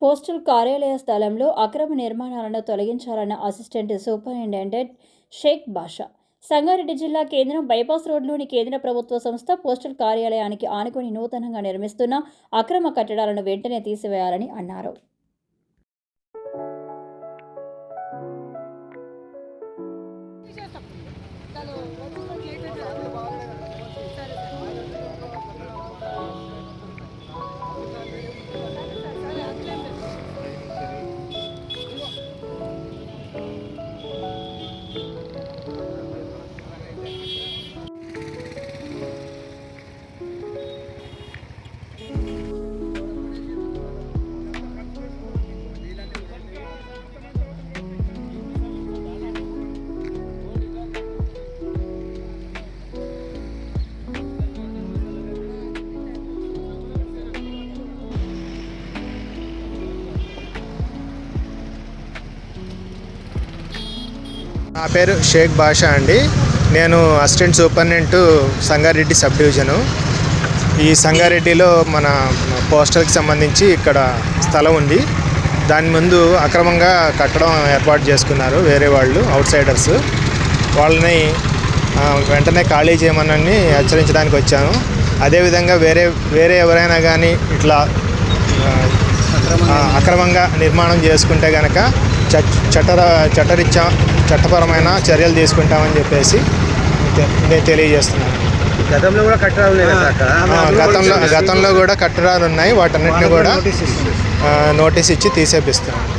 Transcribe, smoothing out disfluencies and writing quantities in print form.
Postal కార్యాలయ స్థలంలో అక్రమ నిర్మాణాలను తొలగించాలన్న అసిస్టెంట్ సూపరింటెండెంట్ షేక్ బాషా. సంగారెడ్డి జిల్లా కేంద్రం బైపాస్ రోడ్లోని కేంద్ర ప్రభుత్వ సంస్థ పోస్టల్ కార్యాలయానికి ఆనుకుని నూతనంగా నిర్మిస్తున్న అక్రమ కట్టడాలను వెంటనే తీసివేయాలని అన్నారు. నా పేరు షేక్ బాషా అండి. నేను assistant superintendent Sangareddy sub division. ఈ సంగారెడ్డిలో మన పోస్టల్కి సంబంధించి ఇక్కడ స్థలం ఉంది. దాని ముందు అక్రమంగా కట్టడం ఏర్పాటు చేసుకున్నారు వేరే వాళ్ళు, అవుట్ సైడర్స్. వాళ్ళని వెంటనే ఖాళీ చేయమని హెచ్చరించడానికి వచ్చాను. అదేవిధంగా వేరే ఎవరైనా కానీ ఇట్లా అక్రమంగా నిర్మాణం చేసుకుంటే కనుక చట్టపరమైన చర్యలు తీసుకుంటామని చెప్పేసి నేను తెలియజేస్తున్నాను. గతంలో కూడా కట్టడాలు ఉన్నాయి. వాటన్నిటిని కూడా నోటీస్ ఇచ్చి తీసేపిస్తున్నాను.